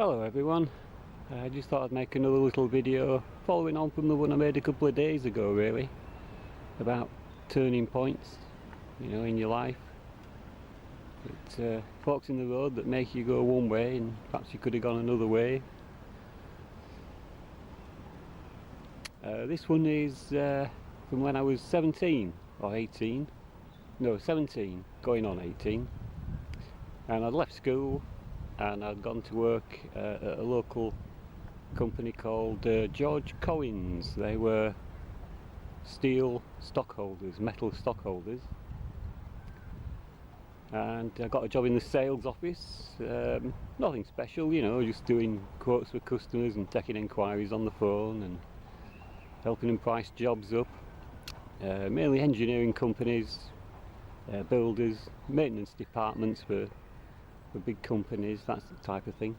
Hello everyone, I just thought I'd make another little video following on from the one I made a couple of days ago really, about turning points, in your life. Forks in the road that make you go one way and perhaps you could have gone another way. This one is from when I was 17 or 18, no 17 going on 18, and I'd left school and I'd gone to work at a local company called George Coins. They were steel stockholders, metal stockholders, and I got a job in the sales office. Nothing special, just doing quotes for customers and taking inquiries on the phone and helping them price jobs up. Mainly engineering companies, builders, maintenance departments for big companies, that's the type of thing.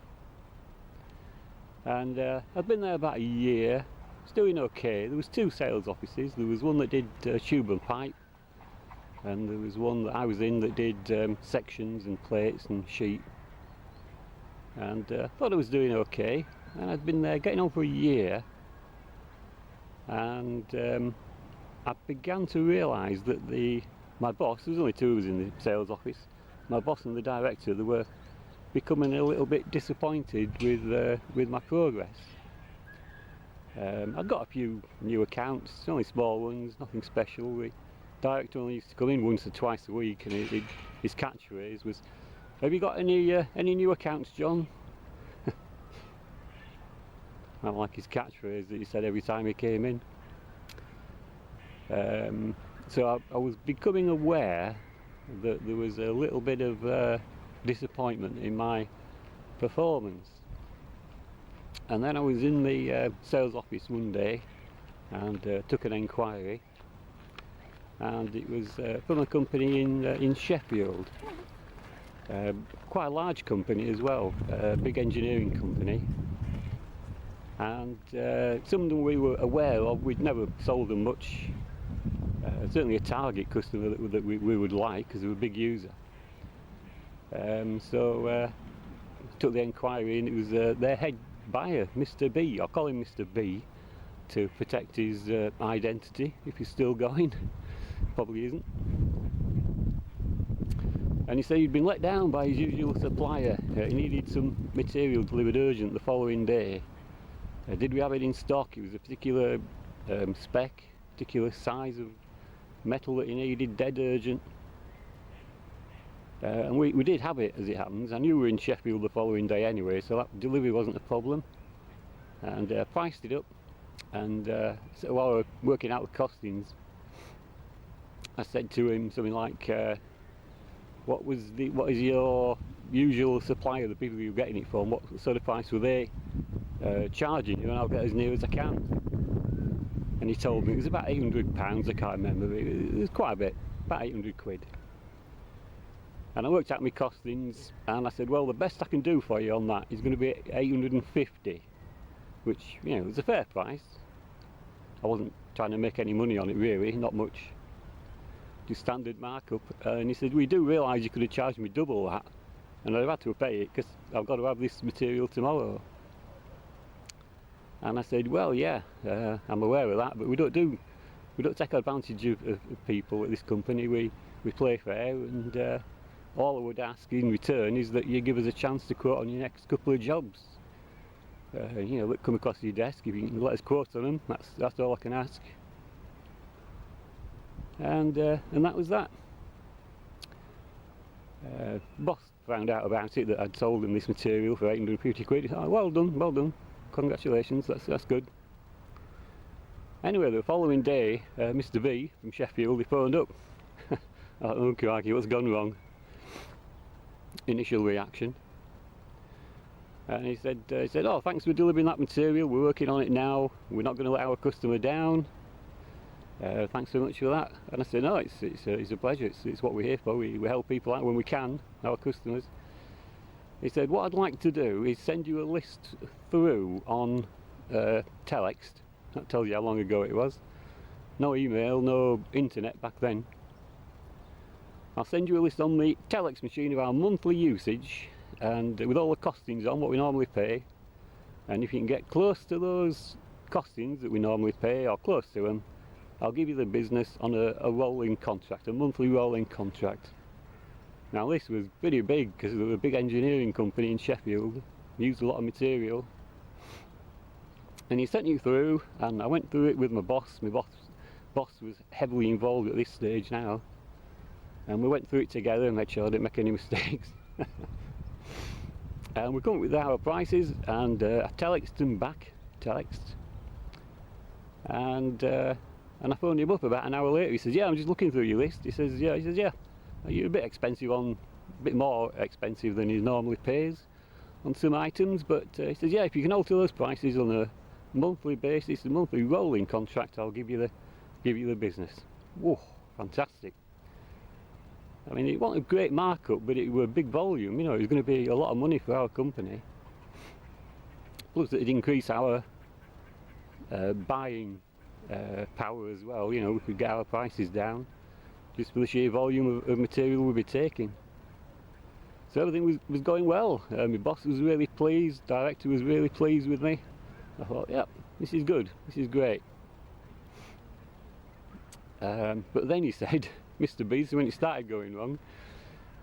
And I've been there about a year, was doing okay. There was two sales offices. There was one that did tube and pipe, and there was one that I was in that did sections and plates and sheet. And thought I was doing okay, and I'd been there getting on for a year, and I began to realise that my boss, there was only two of us in the sales office, my boss and the director, they were becoming a little bit disappointed with my progress. I'd got a few new accounts, only small ones, nothing special. The director only used to come in once or twice a week, and his catchphrase was, "Have you got any new accounts, John?" I like his catchphrase that he said every time he came in. So I was becoming aware that there was a little bit of disappointment in my performance. And then I was in the sales office one day and took an inquiry, and it was from a company in Sheffield, quite a large company as well, a big engineering company, and some of them we were aware of. We'd never sold them much. Certainly a target customer that we would like, because they were a big user. So took the inquiry, and it was their head buyer, Mr. B. I'll call him Mr. B to protect his identity, if he's still going. Probably isn't. And he said he'd been let down by his usual supplier. He needed some material delivered urgent the following day. Did we have it in stock? It was a particular spec, particular size of metal that he needed, dead urgent. And we did have it, as it happens. I knew we were in Sheffield the following day anyway, so that delivery wasn't a problem. And priced it up, and so while we were working out the costings, I said to him something like, what is your usual supplier, the people you're getting it from, what sort of price were they charging you, and I'll get as near as I can. And he told me it was about £800, I can't remember, it was quite a bit, about 800 quid. And I worked out my costings, and I said, well, the best I can do for you on that is going to be 850, which, was a fair price. I wasn't trying to make any money on it really, not much, just standard markup. And he said, we do realise you could have charged me double that, and I'd have had to pay it because I've got to have this material tomorrow. And I said, well, yeah, I'm aware of that, but we don't take advantage of people at this company. We play fair, and all I would ask in return is that you give us a chance to quote on your next couple of jobs. That come across your desk. If you can let us quote on them, that's all I can ask. And that was that. Boss found out about it, that I'd sold him this material for 850 quid. He said, oh, well done. Congratulations, that's good. Anyway, the following day, Mr. B from Sheffield, he phoned up. I thought, oh crikey, what's gone wrong? Initial reaction. And he said, oh, thanks for delivering that material, we're working on it now, we're not going to let our customer down. Thanks so much for that. And I said, no, it's a pleasure, it's what we're here for, we help people out when we can, our customers. He said, what I'd like to do is send you a list through on telext. That tells you how long ago it was. No email, no internet back then. I'll send you a list on the telex machine of our monthly usage, and with all the costings on what we normally pay, and if you can get close to those costings that we normally pay, or close to them, I'll give you the business on a rolling contract, a monthly rolling contract. Now this was pretty big because it was a big engineering company in Sheffield, used a lot of material. And he sent you through, and I went through it with my boss. My boss was heavily involved at this stage now, and we went through it together and made sure I didn't make any mistakes. And we come up with our prices, and I telexed them back, and I phoned him up about an hour later. He says, "Yeah, I'm just looking through your list." He says, "Yeah," "You're a bit expensive a bit more expensive than he normally pays on some items, but he says, yeah, if you can alter those prices on a monthly basis, a monthly rolling contract, I'll give you the business." Whoa, fantastic. I mean, it wasn't a great markup, but it was a big volume, you know, it was going to be a lot of money for our company. Plus it'd increase our buying power as well, you know, we could get our prices down just for the sheer volume of material we'd be taking. So everything was going well. My boss was really pleased, director was really pleased with me. I thought, yep, this is good, this is great. But then he said, Mr. B, so when it started going wrong,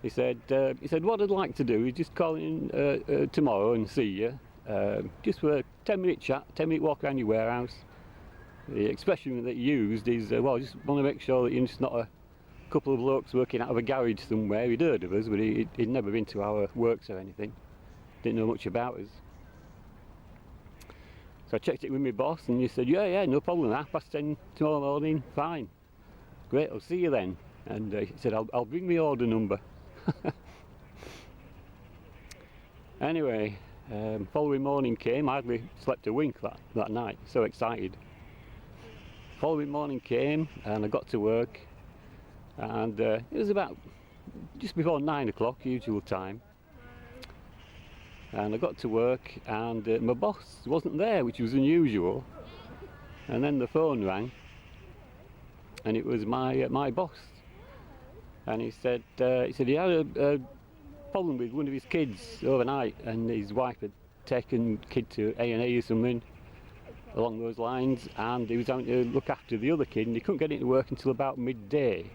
he said, what I'd like to do is just call in tomorrow and see you, just for a 10-minute chat, 10-minute walk around your warehouse. The expression that he used is, well, I just want to make sure that you're just not a couple of blokes working out of a garage somewhere. He'd heard of us, but he'd never been to our works or anything, didn't know much about us. So I checked it with my boss, and he said, yeah, no problem, 10:30 tomorrow morning, fine. Great, I'll see you then. And he said, I'll bring my order number. Anyway, following morning came. I hardly slept a wink that night, so excited. Following morning came, and I got to work, and it was about just before 9 o'clock, usual time. And I got to work, and my boss wasn't there, which was unusual. And then the phone rang, and it was my boss. And he said he had a problem with one of his kids overnight, and his wife had taken the kid to A&E or something along those lines, and he was having to look after the other kid, and he couldn't get into work until about midday.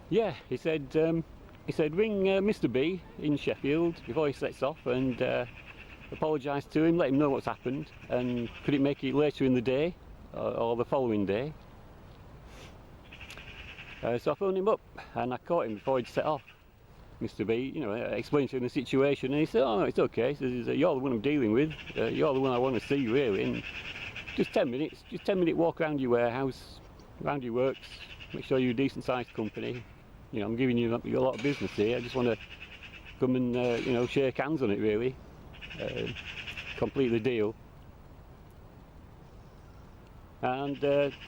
Yeah, he said ring Mr. B in Sheffield before he sets off, and apologise to him, let him know what's happened, and could it make it later in the day or the following day. So I phoned him up, and I caught him before he'd set off. Mr. B, you know, explained to him the situation, and he said, "Oh no, it's okay." He says, "You're the one I'm dealing with. You're the one I want to see, really. And just 10 minutes, just 10-minute walk around your warehouse, around your works. Make sure you're a decent-sized company. You know, I'm giving you a lot of business here. I just want to come and you know, shake hands on it, really, complete the deal." And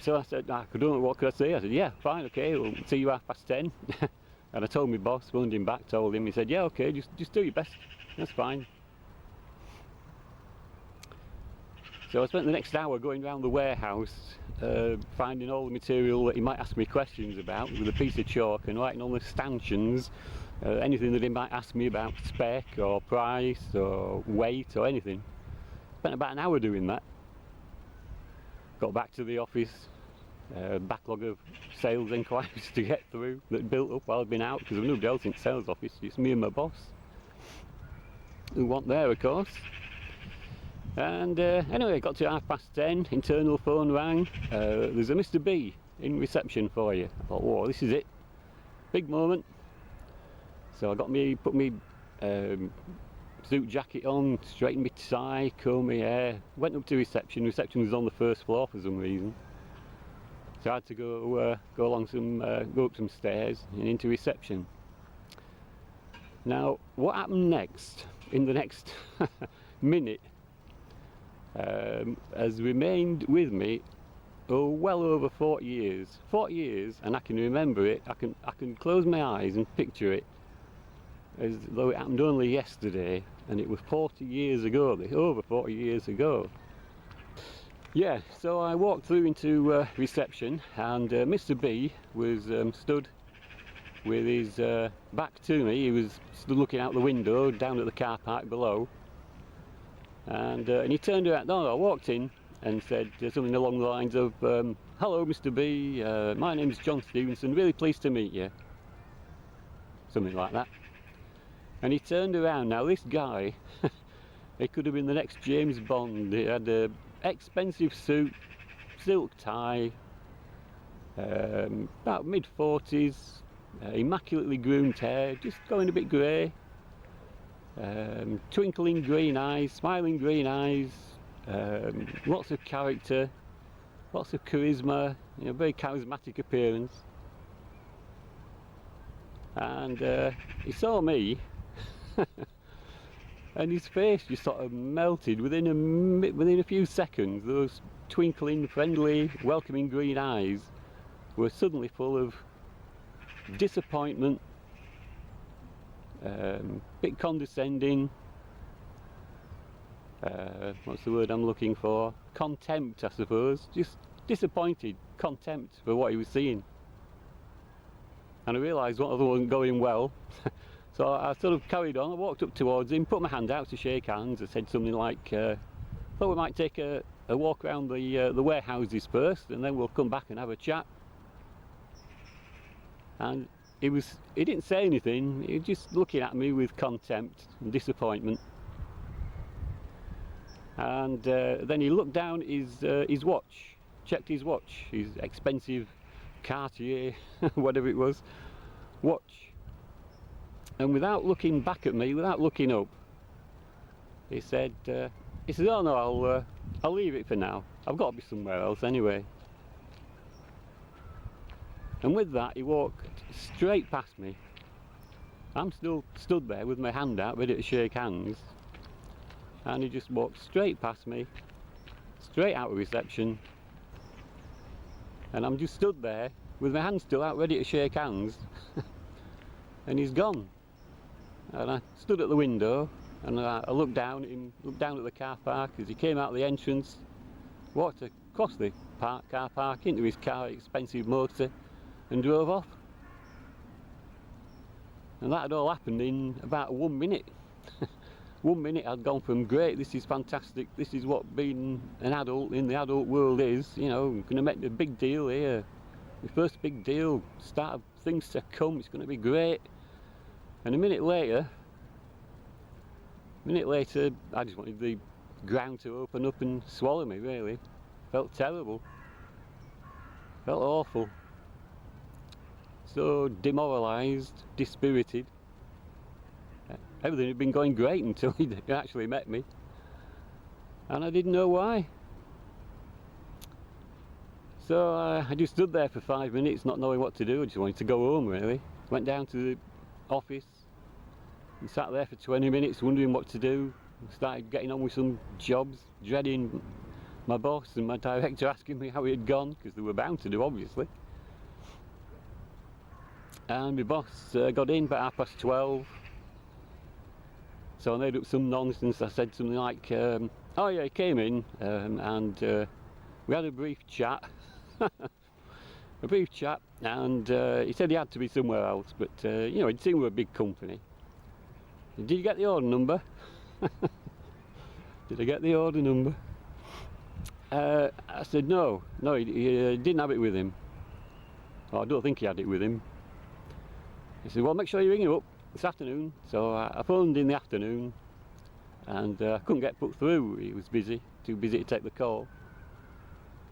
so I said, "I don't know, what could I say?" I said, "Yeah, fine, okay, we'll see you 10:30. And I told my boss, phoned him back, told him. He said, "Yeah, okay, just do your best. That's fine." So I spent the next hour going around the warehouse, finding all the material that he might ask me questions about with a piece of chalk, and writing all the stanchions, anything that he might ask me about spec or price or weight or anything. Spent about an hour doing that. Got back to the office, backlog of sales inquiries to get through that built up while I'd been out, because there was nobody else in the sales office, just me and my boss, who weren't there, of course. And anyway, got to 10:30, internal phone rang. There's a Mr. B in reception for you. I thought, whoa, this is it, big moment. So I put me suit jacket on, straightened my tie, combed my hair, went up to reception. Reception was on the first floor for some reason. So I had to go up some stairs and into reception. Now, what happened next, in the next minute, has remained with me well over 40 years. 40 years, and I can remember it. I can close my eyes and picture it as though it happened only yesterday, and it was 40 years ago, over 40 years ago. Yeah, so I walked through into reception, and Mr. B was stood with his back to me. He was stood looking out the window down at the car park below, and he turned around. No, I walked in and said something along the lines of, "Hello, Mr. B. My name's John Stevenson. Really pleased to meet you." Something like that. And he turned around. Now this guy, he could have been the next James Bond. He had an expensive suit, silk tie, about mid-40s, immaculately groomed hair, just going a bit grey, twinkling green eyes, smiling green eyes, lots of character, lots of charisma, you know, very charismatic appearance. And he saw me, and his face just sort of melted within a few seconds. Those twinkling, friendly, welcoming green eyes were suddenly full of disappointment, bit condescending, what's the word I'm looking for? Contempt, I suppose. Just disappointed, contempt for what he was seeing. And I realised what wasn't going well. So I sort of carried on. I walked up towards him, put my hand out to shake hands. I said something like, thought we might take a walk around the warehouses first, and then we'll come back and have a chat. And he didn't say anything. He was just looking at me with contempt and disappointment. And then he looked down at his watch, checked his watch, his expensive Cartier, whatever it was, watch. And without looking back at me, without looking up, he said, "Oh no, I'll leave it for now. I've got to be somewhere else anyway." And with that, he walked straight past me. I'm still stood there with my hand out, ready to shake hands. And he just walked straight past me, straight out of reception. And I'm just stood there with my hand still out, ready to shake hands. And he's gone. And I stood at the window, and I looked down at him, looked down at the car park as he came out the entrance, walked across the car park into his car, expensive motor, and drove off. And that had all happened in about 1 minute. 1 minute I'd gone from great, this is fantastic, this is what being an adult in the adult world is, you know, I'm going to make a big deal here, the first big deal, start of things to come, it's going to be great. And a minute later, I just wanted the ground to open up and swallow me, really. Felt terrible. Felt awful. So demoralised, dispirited. Everything had been going great until he actually met me. And I didn't know why. So I just stood there for 5 minutes, not knowing what to do. I just wanted to go home, really. Went down to the office and sat there for 20 minutes wondering what to do. Started getting on with some jobs, dreading my boss and my director asking me how it had gone, because they were bound to do, obviously. And my boss got in about 12:30. So I made up some nonsense. I said something like, "Oh yeah, he came in and we had a brief chat." A brief chat, and he said he had to be somewhere else, but you know, he'd seen we're a big company. "Did you get the order number?" Did I get the order number? I said no, he didn't have it with him. Well, I don't think he had it with him. He said, "Well, make sure you ring him up this afternoon." So I phoned in the afternoon, and I couldn't get put through. He was busy, too busy to take the call.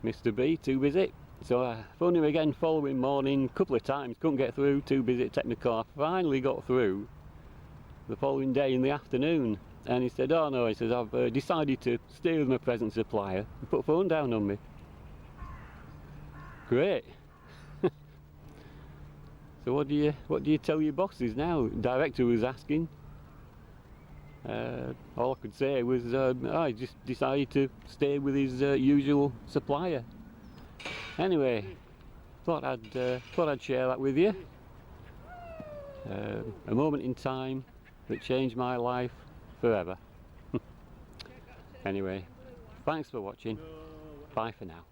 Mr. B, too busy. So I phoned him again following morning, a couple of times, couldn't get through, too busy to take the call. I finally got through the following day in the afternoon, and he said, "Oh no," he says, "I've decided to stay with my present supplier," and put the phone down on me. Great. So what do you tell your bosses now? The director was asking. All I could say was, I just decided to stay with his usual supplier. Anyway, thought I'd share that with you. A moment in time that changed my life forever. Anyway, thanks for watching. Bye for now.